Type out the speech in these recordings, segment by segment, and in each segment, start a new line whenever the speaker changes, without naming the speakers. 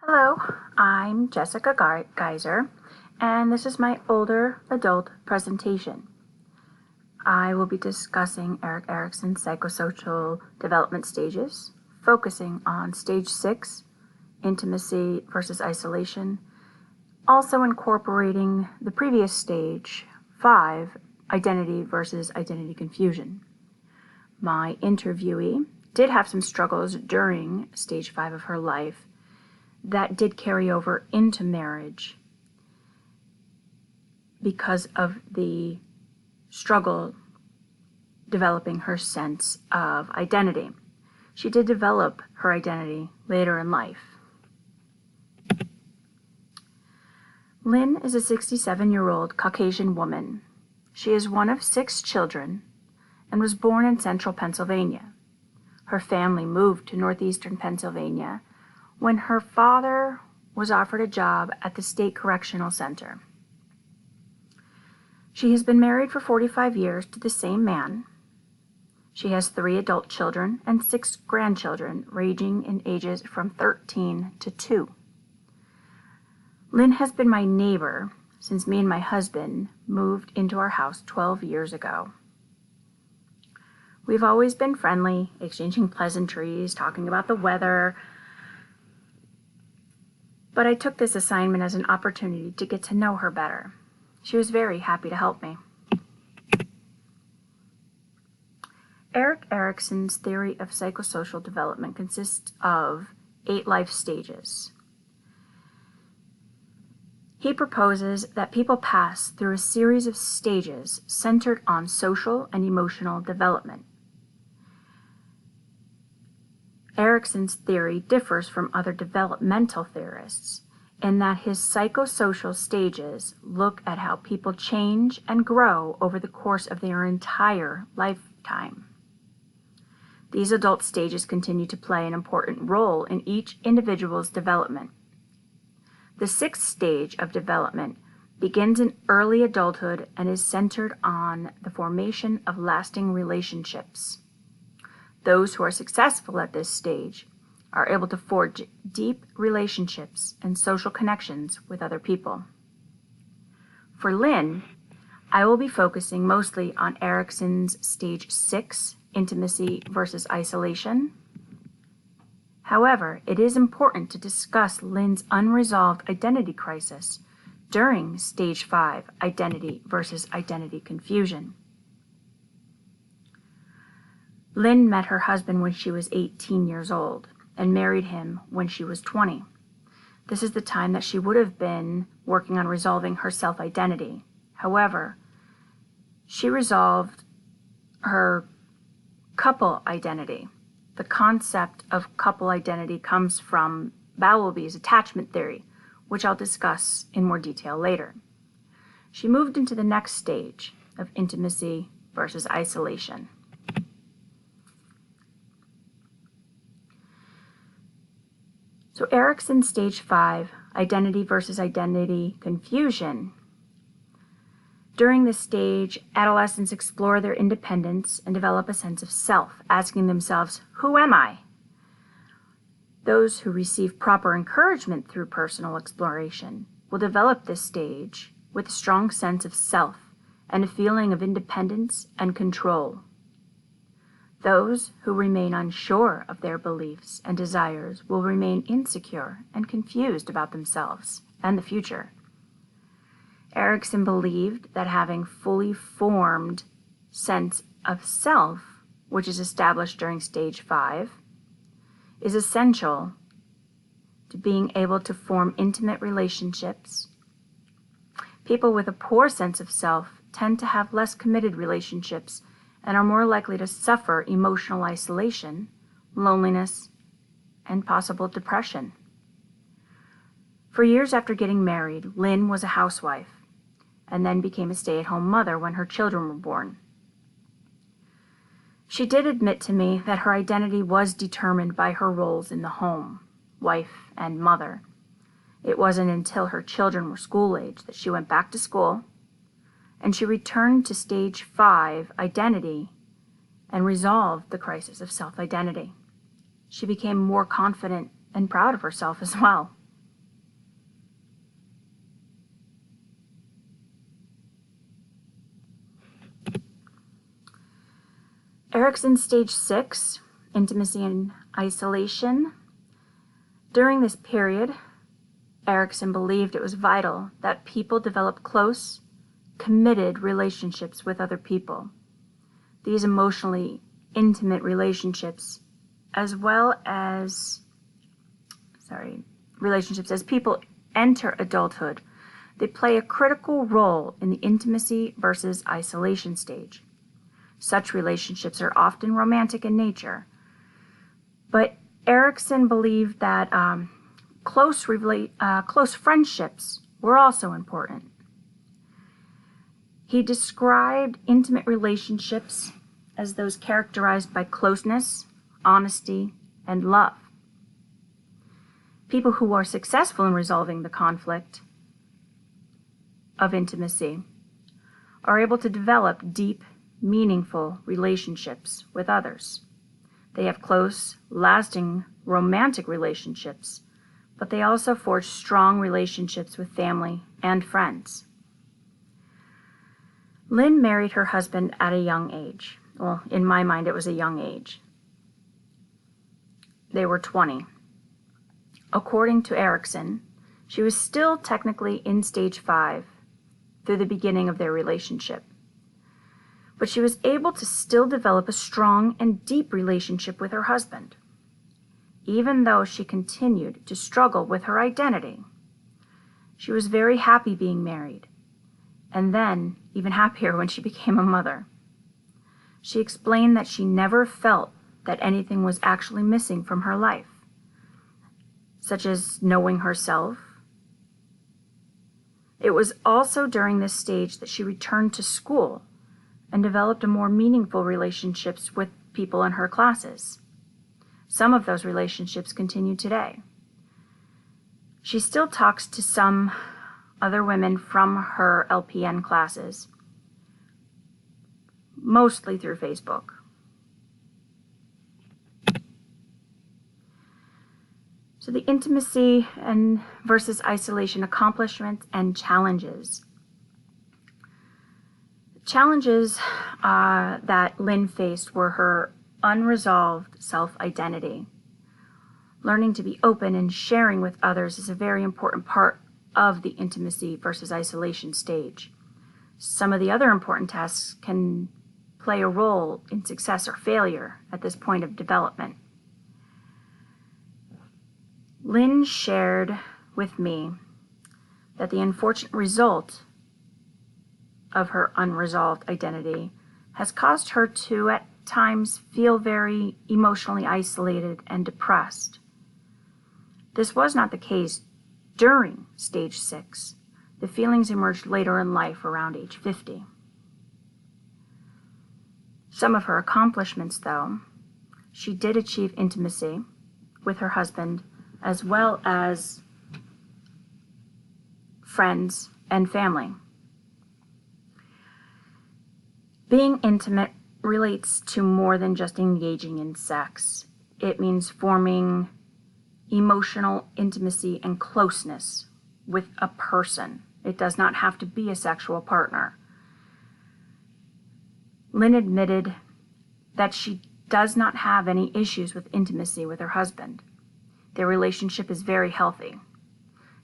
Hello, I'm Jessica Geyser, and this is my older adult presentation. I will be discussing Erik Erikson's psychosocial development stages, focusing on stage 6, intimacy versus isolation, also incorporating the previous stage, 5, identity versus identity confusion. My interviewee did have some struggles during stage 5 of her life that did carry over into marriage because of the struggle developing her sense of identity. She did develop her identity later in life. Lynn is a 67-year-old Caucasian woman. She is one of 6 children and was born in central Pennsylvania. Her family moved to northeastern Pennsylvania when her father was offered a job at the State Correctional Center. She has been married for 45 years to the same man. She has 3 adult children and 6 grandchildren, ranging in ages from 13 to 2. Lynn has been my neighbor since me and my husband moved into our house 12 years ago. We've always been friendly, exchanging pleasantries, talking about the weather, but I took this assignment as an opportunity to get to know her better. She was very happy to help me. Erik Erikson's theory of psychosocial development consists of 8 life stages. He proposes that people pass through a series of stages centered on social and emotional development. Erikson's theory differs from other developmental theorists in that his psychosocial stages look at how people change and grow over the course of their entire lifetime. These adult stages continue to play an important role in each individual's development. The 6th stage of development begins in early adulthood and is centered on the formation of lasting relationships. Those who are successful at this stage are able to forge deep relationships and social connections with other people. For Lynn, I will be focusing mostly on Erikson's stage 6, intimacy versus isolation. However, it is important to discuss Lynn's unresolved identity crisis during stage 5, identity versus identity confusion. Lynn met her husband when she was 18 years old and married him when she was 20. This is the time that she would have been working on resolving her self-identity. However, she resolved her couple identity. The concept of couple identity comes from Bowlby's attachment theory, which I'll discuss in more detail later. She moved into the next stage of intimacy versus isolation. So Erikson stage 5, identity versus identity confusion. During this stage, adolescents explore their independence and develop a sense of self, asking themselves, who am I? Those who receive proper encouragement through personal exploration will develop this stage with a strong sense of self and a feeling of independence and control. Those who remain unsure of their beliefs and desires will remain insecure and confused about themselves and the future. Erikson believed that having fully formed sense of self, which is established during stage 5, is essential to being able to form intimate relationships. People with a poor sense of self tend to have less committed relationships and are more likely to suffer emotional isolation, loneliness, and possible depression. For years after getting married, Lynn was a housewife and then became a stay-at-home mother when her children were born. She did admit to me that her identity was determined by her roles in the home, wife and mother. It wasn't until her children were school age that she went back to school, and she returned to stage 5, identity, and resolved the crisis of self-identity. She became more confident and proud of herself as well. Erikson stage 6, intimacy and isolation. During this period, Erikson believed it was vital that people develop close, committed relationships with other people. These emotionally intimate relationships, as well as, relationships as people enter adulthood, they play a critical role in the intimacy versus isolation stage. Such relationships are often romantic in nature, but Erikson believed that close friendships were also important. He described intimate relationships as those characterized by closeness, honesty, and love. People who are successful in resolving the conflict of intimacy are able to develop deep, meaningful relationships with others. They have close, lasting, romantic relationships, but they also forge strong relationships with family and friends. Lynn married her husband at a young age. Well, in my mind, it was a young age. They were 20. According to Erikson, she was still technically in stage 5 through the beginning of their relationship. But she was able to still develop a strong and deep relationship with her husband, even though she continued to struggle with her identity. She was very happy being married, and then even happier when she became a mother. She explained that she never felt that anything was actually missing from her life, such as knowing herself. It was also during this stage that she returned to school and developed a more meaningful relationships with people in her classes. Some of those relationships continue today. She still talks to some other women from her LPN classes, mostly through Facebook. So the intimacy and versus isolation, accomplishments and challenges. Challenges that Lynn faced were her unresolved self-identity. Learning to be open and sharing with others is a very important part of the intimacy versus isolation stage. Some of the other important tasks can play a role in success or failure at this point of development. Lynn shared with me that the unfortunate result of her unresolved identity has caused her to at times feel very emotionally isolated and depressed. This was not the case during stage 6. The feelings emerged later in life, around age 50. Some of her accomplishments, though, she did achieve intimacy with her husband as well as friends and family. Being intimate relates to more than just engaging in sex. It means forming emotional intimacy and closeness with a person. It does not have to be a sexual partner. Lynn admitted that she does not have any issues with intimacy with her husband. Their relationship is very healthy.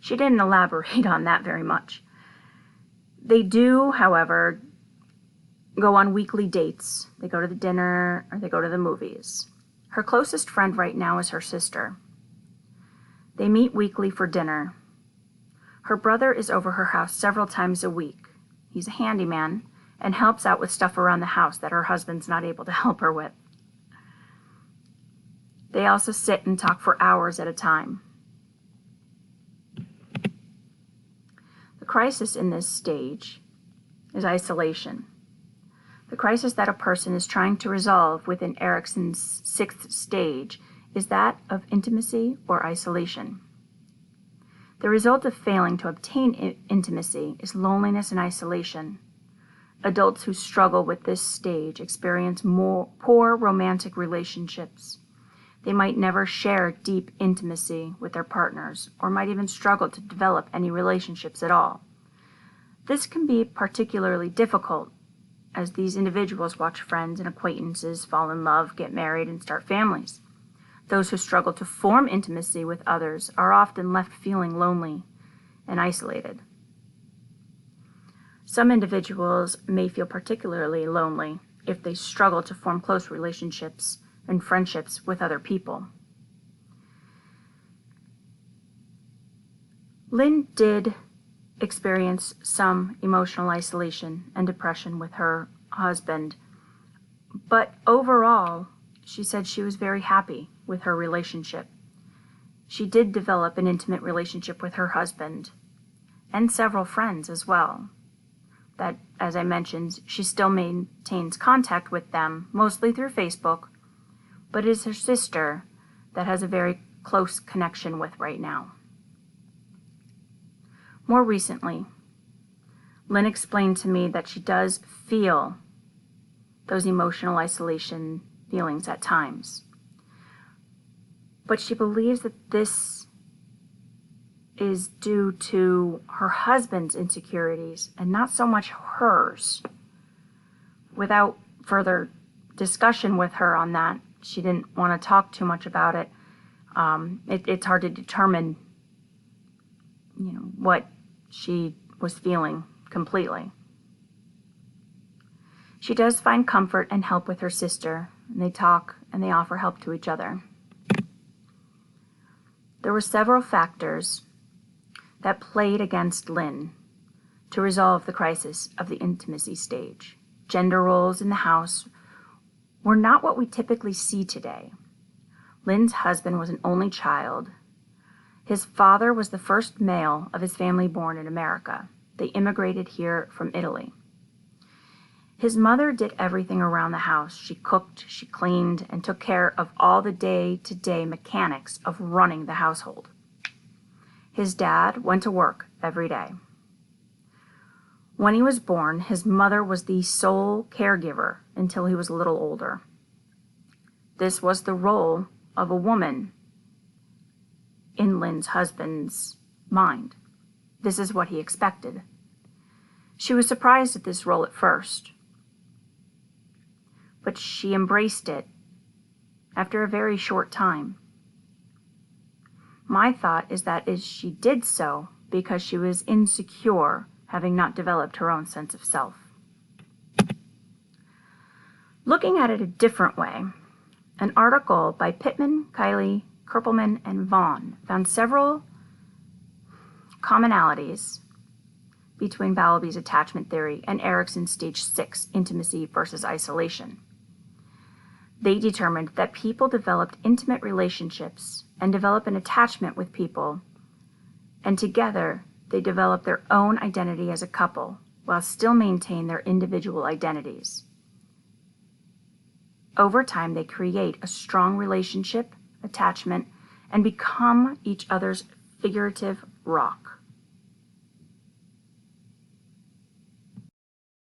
She didn't elaborate on that very much. They do, however, go on weekly dates. They go to the dinner or they go to the movies. Her closest friend right now is her sister. They meet weekly for dinner. Her brother is over her house several times a week. He's a handyman and helps out with stuff around the house that her husband's not able to help her with. They also sit and talk for hours at a time. The crisis in this stage is isolation. The crisis that a person is trying to resolve within Erikson's 6th stage is that of intimacy or isolation. The result of failing to obtain intimacy is loneliness and isolation. Adults who struggle with this stage experience poor romantic relationships. They might never share deep intimacy with their partners, or might even struggle to develop any relationships at all. This can be particularly difficult as these individuals watch friends and acquaintances fall in love, get married, and start families. Those who struggle to form intimacy with others are often left feeling lonely and isolated. Some individuals may feel particularly lonely if they struggle to form close relationships and friendships with other people. Lynn did experience some emotional isolation and depression with her husband, but overall, she said she was very happy with her relationship. She did develop an intimate relationship with her husband and several friends as well. That, as I mentioned, she still maintains contact with them, mostly through Facebook, but it is her sister that has a very close connection with right now. More recently, Lynn explained to me that she does feel those emotional isolation feelings at times, but she believes that this is due to her husband's insecurities and not so much hers. Without further discussion with her on that, she didn't want to talk too much about it. It's hard to determine, what she was feeling completely. She does find comfort and help with her sister, and they talk and they offer help to each other. There were several factors that played against Lynn to resolve the crisis of the intimacy stage. Gender roles in the house were not what we typically see today. Lynn's husband was an only child. His father was the first male of his family born in America. They immigrated here from Italy. His mother did everything around the house. She cooked, she cleaned, and took care of all the day-to-day mechanics of running the household. His dad went to work every day. When he was born, his mother was the sole caregiver until he was a little older. This was the role of a woman in Lynn's husband's mind. This is what he expected. She was surprised at this role at first, but she embraced it after a very short time. My thought is that she did so because she was insecure, having not developed her own sense of self. Looking at it a different way, an article by Pittman, Kiley, Kerpelman, and Vaughn found several commonalities between Bowlby's attachment theory and Erikson's stage 6 intimacy versus isolation. They determined that people developed intimate relationships and develop an attachment with people, and together they develop their own identity as a couple while still maintain their individual identities. Over time, they create a strong relationship, attachment, and become each other's figurative rock.